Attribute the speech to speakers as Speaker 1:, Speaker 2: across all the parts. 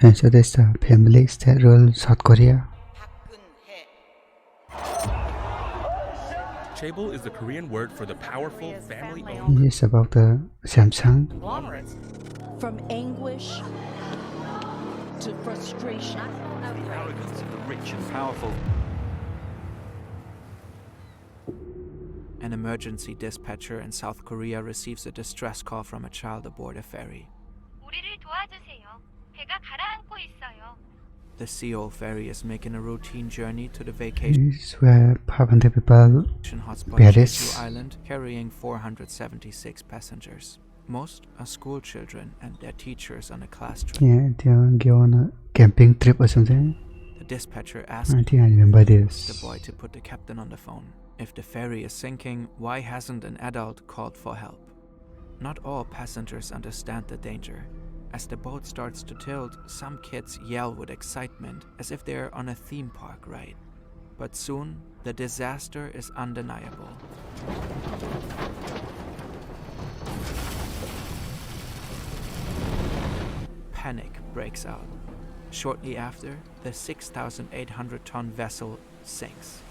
Speaker 1: And so there's the families that rule South Korea.
Speaker 2: Chaebol is the Korean word for the powerful family-owned.
Speaker 1: It's about the Samsung.
Speaker 3: From anguish to frustration.
Speaker 4: The arrogance of the rich and powerful.
Speaker 5: An emergency dispatcher in South Korea receives a distress call from a child aboard a ferry.
Speaker 6: 우리를 도와주세요. 배가 가라앉고 있어요.
Speaker 5: The Sewol ferry is making a routine journey to the vacation
Speaker 1: This is where 500 people
Speaker 5: hotspot
Speaker 1: Paris.
Speaker 5: Jeju Island, carrying 476 passengers. Most are school children and their teachers on a class trip.
Speaker 1: Yeah, they'll go on a camping trip or something.
Speaker 5: The dispatcher asks
Speaker 1: I think I remember
Speaker 5: the
Speaker 1: this.
Speaker 5: boy to put the captain on the phone. If the ferry is sinking, why hasn't an adult called for help? Not all passengers understand the danger. As the boat starts to tilt, some kids yell with excitement as if they're on a theme park ride. But soon, the disaster is undeniable. Panic breaks out. Shortly after, the 6,800-ton vessel sinks.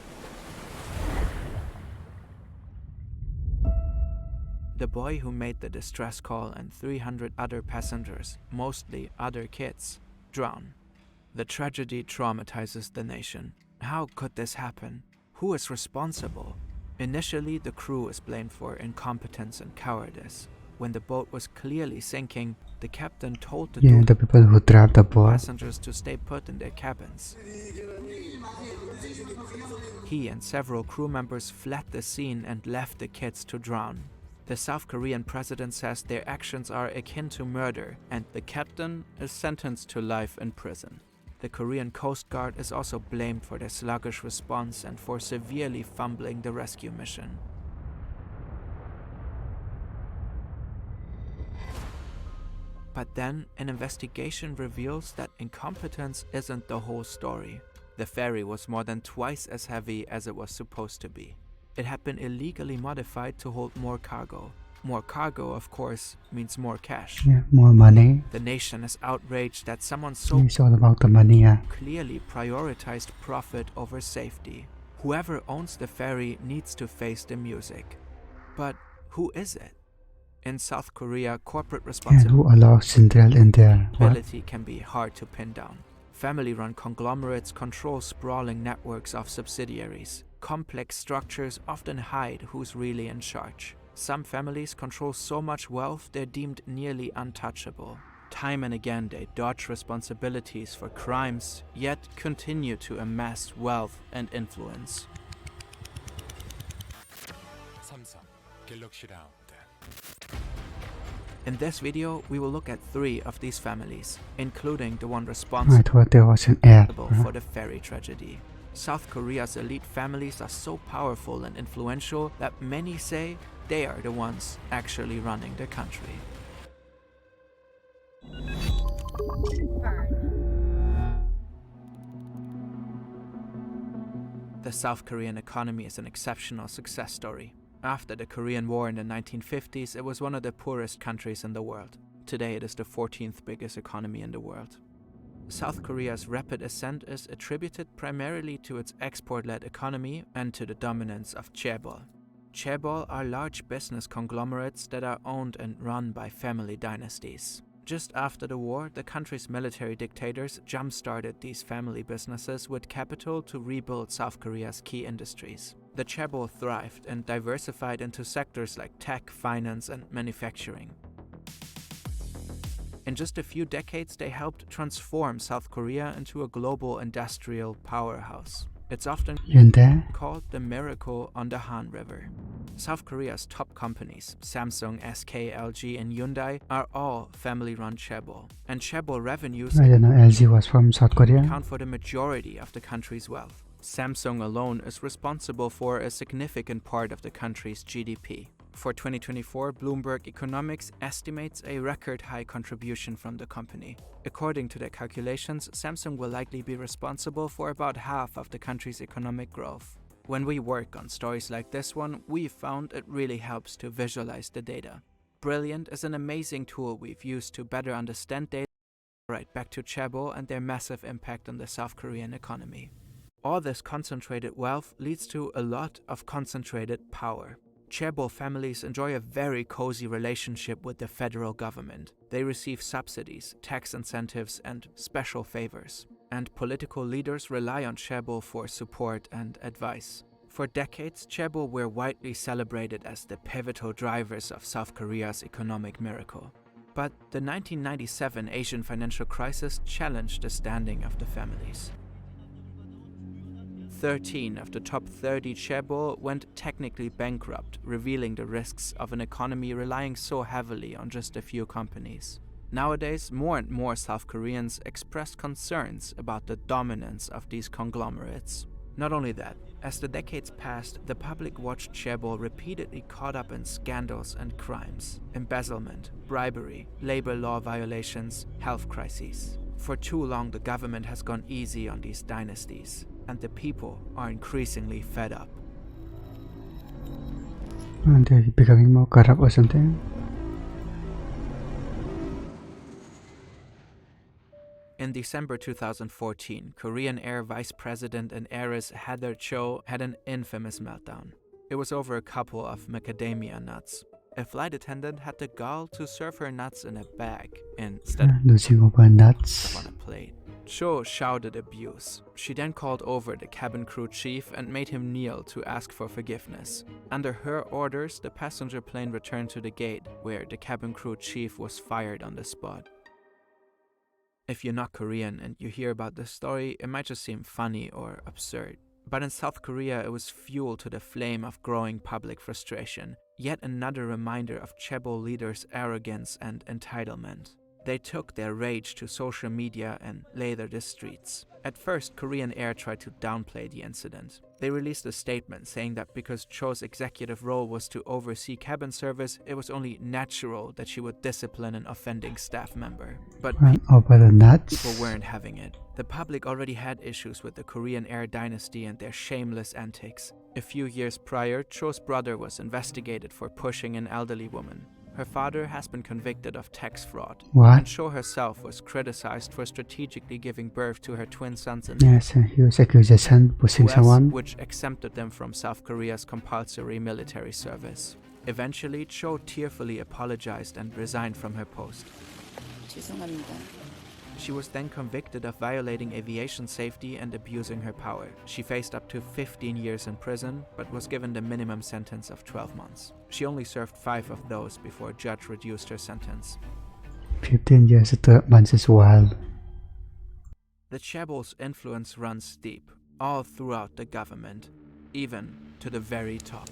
Speaker 5: The boy who made the distress call and 300 other passengers, mostly other kids, drown. The tragedy traumatizes the nation. How could this happen? Who is responsible? Initially, the crew is blamed for incompetence and cowardice. When the boat was clearly sinking, the captain told the
Speaker 1: Yeah, the people who drive the boat.
Speaker 5: passengers to stay put in their cabins. He and several crew members fled the scene and left the kids to drown. The South Korean president says their actions are akin to murder, and the captain is sentenced to life in prison. The Korean Coast Guard is also blamed for their sluggish response and for severely fumbling the rescue mission. But then, an investigation reveals that incompetence isn't the whole story. The ferry was more than twice as heavy as it was supposed to be. It had been illegally modified to hold more cargo. More cargo, of course, means more cash.
Speaker 1: Yeah, more money.
Speaker 5: The nation is outraged that someone so
Speaker 1: It's all about the money. Yeah.
Speaker 5: clearly prioritized profit over safety. Whoever owns the ferry needs to face the music. But who is it? In South Korea, corporate
Speaker 1: And who allows Central in there? What?
Speaker 5: responsibility can be hard to pin down. Family-run conglomerates control sprawling networks of subsidiaries. Complex structures often hide who's really in charge. Some families control so much wealth they're deemed nearly untouchable. Time and again they dodge responsibilities for crimes, yet continue to amass wealth and influence.
Speaker 2: Samsung Galaxy Round.
Speaker 5: In this video, we will look at 3 of these families, including the one
Speaker 1: I
Speaker 5: responsible
Speaker 1: thought there was an ad.
Speaker 5: for the ferry tragedy. South Korea's elite families are so powerful and influential that many say they are the ones actually running the country. The South Korean economy is an exceptional success story. After the Korean War in the 1950s, it was one of the poorest countries in the world. Today, it is the 14th biggest economy in the world. South Korea's rapid ascent is attributed primarily to its export-led economy and to the dominance of chaebol. Chaebol are large business conglomerates that are owned and run by family dynasties. Just after the war, the country's military dictators jump-started these family businesses with capital to rebuild South Korea's key industries. The chaebol thrived and diversified into sectors like tech, finance, and manufacturing. In just a few decades, they helped transform South Korea into a global industrial powerhouse. It's often
Speaker 1: In there?
Speaker 5: called the miracle on the Han River. South Korea's top companies, Samsung, SK, LG, and Hyundai, are all family-run chaebol. And chaebol revenues
Speaker 1: I don't know. LG was from South Korea.
Speaker 5: account for the majority of the country's wealth. Samsung alone is responsible for a significant part of the country's GDP. For 2024, Bloomberg Economics estimates a record high contribution from the company. According to their calculations, Samsung will likely be responsible for about half of the country's economic growth. When we work on stories like this one, we've found it really helps to visualize the data. Brilliant is an amazing tool we've used to better understand data Right, back to chaebol and their massive impact on the South Korean economy. All this concentrated wealth leads to a lot of concentrated power. Chaebol families enjoy a very cozy relationship with the federal government. They receive subsidies, tax incentives, and special favors. And political leaders rely on chaebol for support and advice. For decades, chaebol were widely celebrated as the pivotal drivers of South Korea's economic miracle. But the 1997 Asian financial crisis challenged the standing of the families. 13 of the top 30 chaebol went technically bankrupt, revealing the risks of an economy relying so heavily on just a few companies. Nowadays, more and more South Koreans express concerns about the dominance of these conglomerates. Not only that, as the decades passed, the public watched chaebol repeatedly caught up in scandals and crimes, embezzlement, bribery, labor law violations, health crises. For too long, the government has gone easy on these dynasties, and the people are increasingly fed up.
Speaker 1: And they're becoming more corrupt or something.
Speaker 5: In December 2014, Korean Air Vice President and heiress Heather Cho had an infamous meltdown. It was over a couple of macadamia nuts. A flight attendant had the gall to serve her nuts in a bag instead
Speaker 1: Losing over nuts.
Speaker 5: of on a plate. Cho shouted abuse. She then called over the cabin crew chief and made him kneel to ask for forgiveness. Under her orders, the passenger plane returned to the gate, where the cabin crew chief was fired on the spot. If you're not Korean and you hear about this story, it might just seem funny or absurd. But in South Korea, it was fuel to the flame of growing public frustration. Yet another reminder of chaebol leaders' arrogance and entitlement. They took their rage to social media and later the streets. At first, Korean Air tried to downplay the incident. They released a statement saying that because Cho's executive role was to oversee cabin service, it was only natural that she would discipline an offending staff member. But
Speaker 1: Run over the nuts.
Speaker 5: people weren't having it. The public already had issues with the Korean Air dynasty and their shameless antics. A few years prior, Cho's brother was investigated for pushing an elderly woman. Her father has been convicted of tax fraud.
Speaker 1: What?
Speaker 5: And Cho herself was criticized for strategically giving birth to her twin sons in
Speaker 1: Yes, he was accused of pushing
Speaker 5: US,
Speaker 1: someone.
Speaker 5: which exempted them from South Korea's compulsory military service. Eventually, Cho tearfully apologized and resigned from her post.
Speaker 7: 죄송합니다.
Speaker 5: She was then convicted of violating aviation safety and abusing her power. She faced up to 15 years in prison, but was given the minimum sentence of 12 months. She only served 5 of those before a judge reduced her sentence.
Speaker 1: 15 years, 12 months as well.
Speaker 5: The chaebol's influence runs deep, all throughout the government, even to the very top.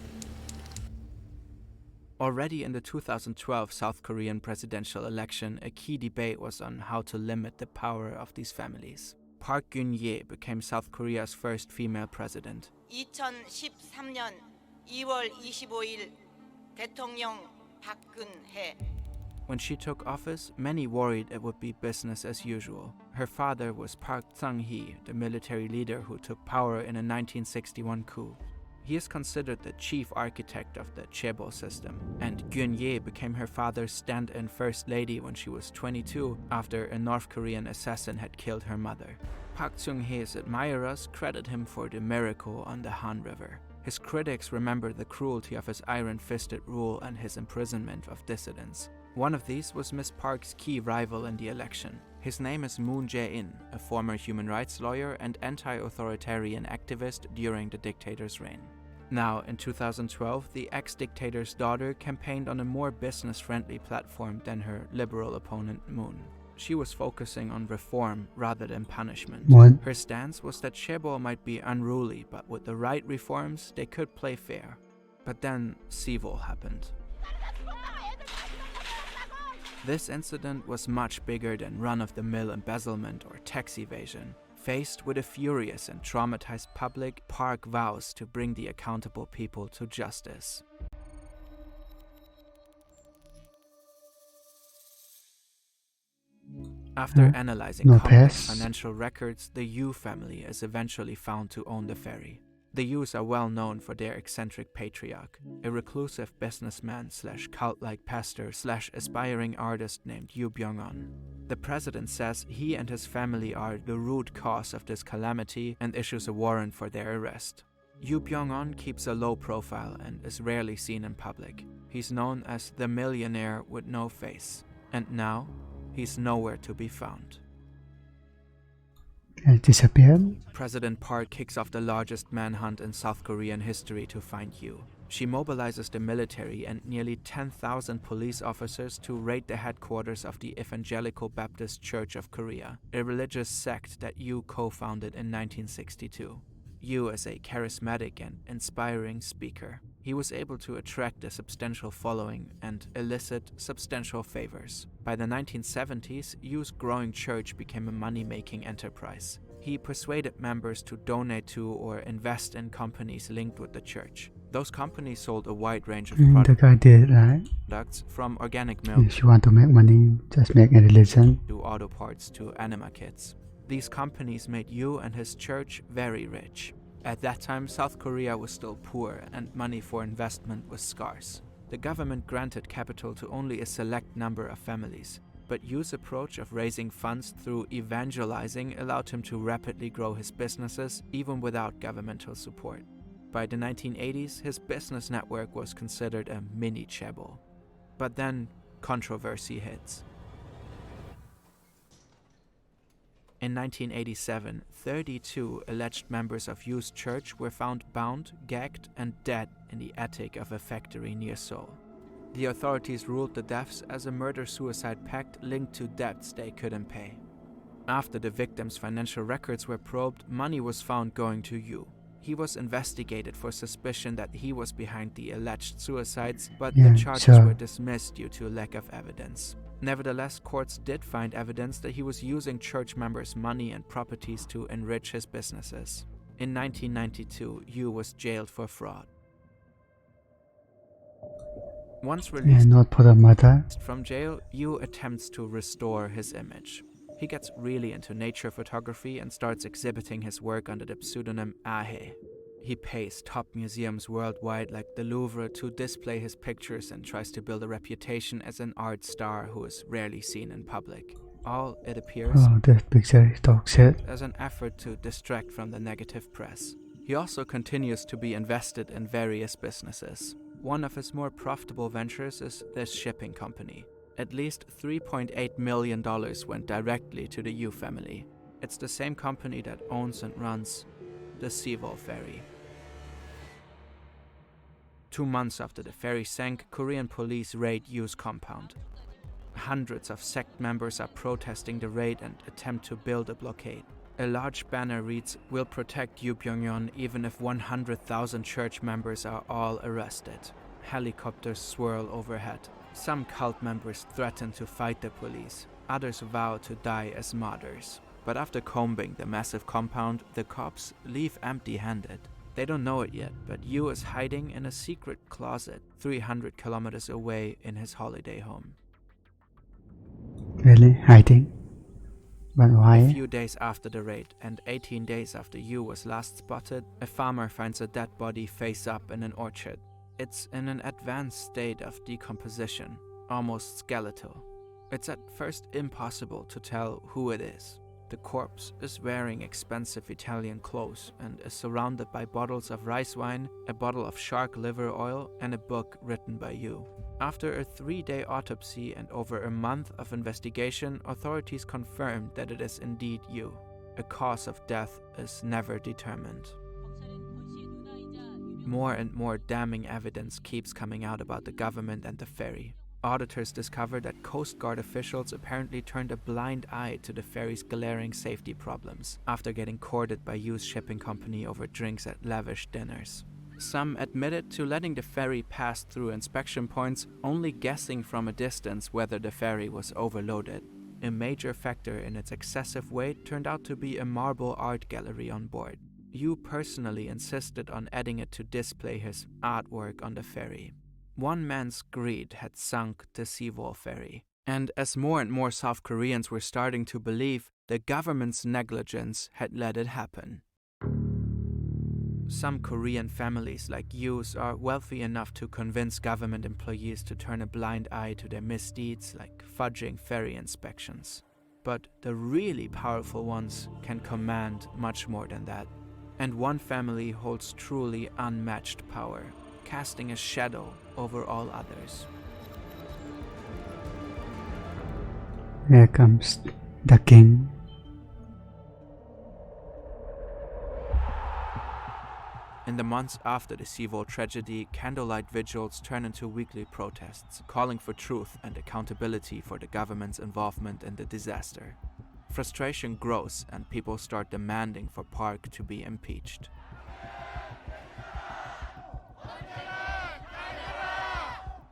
Speaker 5: Already in the 2012 South Korean presidential election, a key debate was on how to limit the power of these families. Park Geun-hye became South Korea's first female president.
Speaker 7: 2013년 2월 25일 대통령 박근혜.
Speaker 5: When she took office, many worried it would be business as usual. Her father was Park Chung-hee, the military leader who took power in a 1961 coup. He is considered the chief architect of the chaebol system, and Geun-hye became her father's stand-in first lady when she was 22 after a North Korean assassin had killed her mother. Park Chung-hye's admirers credit him for the miracle on the Han River. His critics remember the cruelty of his iron-fisted rule and his imprisonment of dissidents. One of these was Miss Park's key rival in the election. His name is Moon Jae-in, a former human rights lawyer and anti-authoritarian activist during the dictator's reign. Now, in 2012, the ex-dictator's daughter campaigned on a more business-friendly platform than her liberal opponent Moon. She was focusing on reform rather than punishment.
Speaker 1: What?
Speaker 5: Her stance was that chaebol might be unruly, but with the right reforms, they could play fair. But then sewol happened. This incident was much bigger than run-of-the-mill embezzlement or tax evasion. Faced with a furious and traumatized public, Park vows to bring the accountable people to justice. After analyzing
Speaker 1: No
Speaker 5: complex
Speaker 1: pass.
Speaker 5: financial records, the Yu family is eventually found to own the ferry. The Yus are well known for their eccentric patriarch, a reclusive businessman / cult-like pastor / aspiring artist named Yu Byung-on. The president says he and his family are the root cause of this calamity and issues a warrant for their arrest. Yu Byung-on keeps a low profile and is rarely seen in public. He's known as the millionaire with no face, and now he's nowhere to be found.
Speaker 1: And disappeared.
Speaker 5: President Park kicks off the largest manhunt in South Korean history to find Yu. She mobilizes the military and nearly 10,000 police officers to raid the headquarters of the Evangelical Baptist Church of Korea, a religious sect that Yu co-founded in 1962. Yu is a charismatic and inspiring speaker. He was able to attract a substantial following and elicit substantial favors. By the 1970s, Yu's growing church became a money-making enterprise. He persuaded members to donate to or invest in companies linked with the church. Those companies sold a wide range of
Speaker 1: The guy did, right?
Speaker 5: products, from organic milk
Speaker 1: If you want to make money, just make a religion.
Speaker 5: to auto parts to anima kits. These companies made Yu and his church very rich. At that time, South Korea was still poor and money for investment was scarce. The government granted capital to only a select number of families, but Yu's approach of raising funds through evangelizing allowed him to rapidly grow his businesses even without governmental support. By the 1980s, his business network was considered a mini chaebol. But then, controversy hits. In 1987, 32 alleged members of Yu's church were found bound, gagged, and dead in the attic of a factory near Seoul. The authorities ruled the deaths as a murder-suicide pact linked to debts they couldn't pay. After the victims' financial records were probed, money was found going to Yu. He was investigated for suspicion that he was behind the alleged suicides, but the charges were dismissed due to lack of evidence. Nevertheless, courts did find evidence that he was using church members' money and properties to enrich his businesses. In 1992, Yu was jailed for fraud. Once released
Speaker 1: not for the mother.
Speaker 5: from jail, Yu attempts to restore his image. He gets really into nature photography and starts exhibiting his work under the pseudonym Ahe. He pays top museums worldwide like the Louvre to display his pictures and tries to build a reputation as an art star who is rarely seen in public. All, it appears,
Speaker 1: Oh, that picture is toxic.
Speaker 5: as an effort to distract from the negative press. He also continues to be invested in various businesses. One of his more profitable ventures is this shipping company. At least $3.8 million went directly to the Yu family. It's the same company that owns and runs the Sewol ferry. 2 months after the ferry sank, Korean police raid Yu's compound. Hundreds of sect members are protesting the raid and attempt to build a blockade. A large banner reads, "We'll protect Yu Byung-on even if 100,000 church members are all arrested." Helicopters swirl overhead. Some cult members threaten to fight the police. Others vow to die as martyrs. But after combing the massive compound, the cops leave empty-handed. They don't know it yet, but Yu is hiding in a secret closet 300 kilometers away in his holiday home.
Speaker 1: Really? Hiding? But
Speaker 5: A
Speaker 1: why?
Speaker 5: few days after the raid, and 18 days after Yu was last spotted, a farmer finds a dead body face up in an orchard. It's in an advanced state of decomposition, almost skeletal. It's at first impossible to tell who it is. The corpse is wearing expensive Italian clothes and is surrounded by bottles of rice wine, a bottle of shark liver oil, and a book written by Yu. After a 3-day autopsy and over a month of investigation, authorities confirmed that it is indeed Yu. A cause of death is never determined. More and more damning evidence keeps coming out about the government and the ferry. Auditors discovered that Coast Guard officials apparently turned a blind eye to the ferry's glaring safety problems after getting courted by Yu's shipping company over drinks at lavish dinners. Some admitted to letting the ferry pass through inspection points, only guessing from a distance whether the ferry was overloaded. A major factor in its excessive weight turned out to be a marble art gallery on board. Yu personally insisted on adding it to display his artwork on the ferry. One man's greed had sunk the Sewol ferry, and as more and more South Koreans were starting to believe, the government's negligence had let it happen. Some Korean families like Yu's are wealthy enough to convince government employees to turn a blind eye to their misdeeds like fudging ferry inspections. But the really powerful ones can command much more than that. And one family holds truly unmatched power, casting a shadow over all others.
Speaker 1: Here comes the king.
Speaker 5: In the months after the sewol tragedy, candlelight vigils turn into weekly protests, calling for truth and accountability for the government's involvement in the disaster. Frustration grows and people start demanding for Park to be impeached.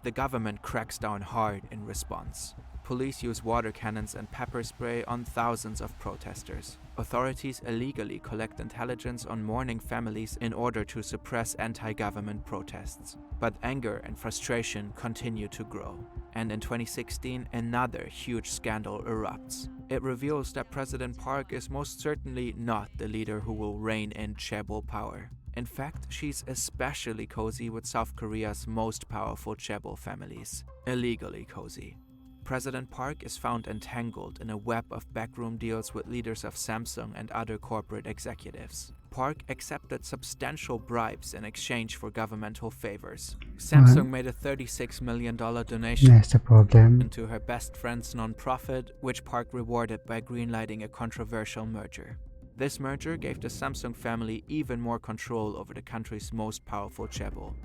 Speaker 5: The government cracks down hard in response. Police use water cannons and pepper spray on thousands of protesters. Authorities illegally collect intelligence on mourning families in order to suppress anti-government protests. But anger and frustration continue to grow. And in 2016, another huge scandal erupts. It reveals that President Park is most certainly not the leader who will rein in chaebol power. In fact, she's especially cozy with South Korea's most powerful chaebol families. Illegally cozy. President Park is found entangled in a web of backroom deals with leaders of Samsung and other corporate executives. Park accepted substantial bribes in exchange for governmental favors. Samsung made a $36 million donation
Speaker 1: That's the problem.
Speaker 5: into her best friend's non-profit, which Park rewarded by greenlighting a controversial merger. This merger gave the Samsung family even more control over the country's most powerful chaebol.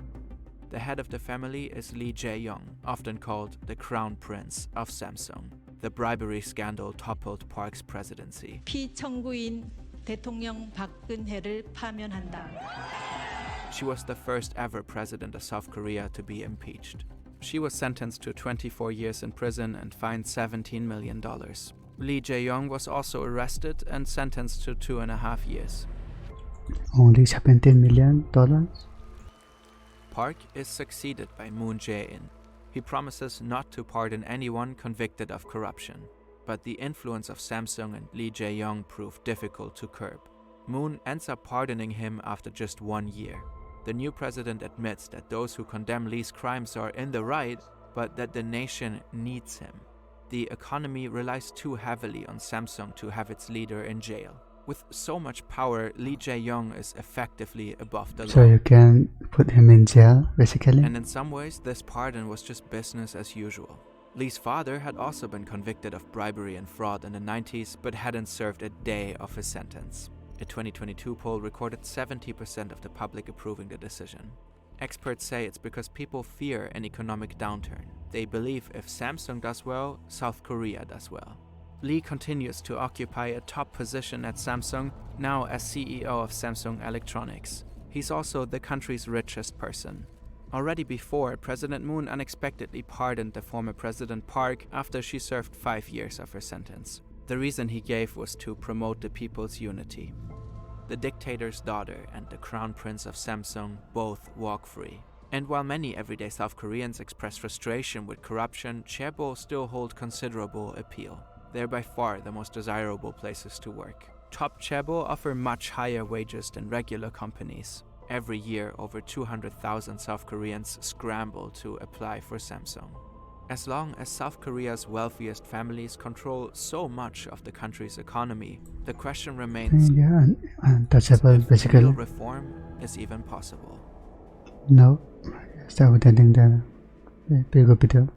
Speaker 5: The head of the family is Lee Jae-young, often called the Crown Prince of Samsung. The bribery scandal toppled Park's presidency.
Speaker 3: 피청구인 대통령 박근혜를 파면한다.
Speaker 5: She was the first ever president of South Korea to be impeached. She was sentenced to 24 years in prison and fined $17 million. Lee Jae-young was also arrested and sentenced to 2.5 years.
Speaker 1: Only $17 million?
Speaker 5: Park is succeeded by Moon Jae-in. He promises not to pardon anyone convicted of corruption, but the influence of Samsung and Lee Jae-young proved difficult to curb. Moon ends up pardoning him after just 1 year. The new president admits that those who condemn Lee's crimes are in the right, but that the nation needs him. The economy relies too heavily on Samsung to have its leader in jail. With so much power, Lee Jae-young is effectively above the law.
Speaker 1: So you can put him in jail, basically?
Speaker 5: And in some ways, this pardon was just business as usual. Lee's father had also been convicted of bribery and fraud in the 90s, but hadn't served a day of his sentence. A 2022 poll recorded 70% of the public approving the decision. Experts say it's because people fear an economic downturn. They believe if Samsung does well, South Korea does well. Lee continues to occupy a top position at Samsung, now as CEO of Samsung Electronics. He's also the country's richest person. Already before, President Moon unexpectedly pardoned the former President Park after she served 5 years of her sentence. The reason he gave was to promote the people's unity. The dictator's daughter and the crown prince of Samsung both walk free. And while many everyday South Koreans express frustration with corruption, chaebol still hold considerable appeal. They're by far the most desirable places to work. Top chaebol offer much higher wages than regular companies. Every year, over 200,000 South Koreans scramble to apply for Samsung. As long as South Korea's wealthiest families control so much of the country's economy, the question remains
Speaker 1: Yeah, untouchable,
Speaker 5: if
Speaker 1: basically.
Speaker 5: real reform is even possible.
Speaker 1: No, start with ending the video.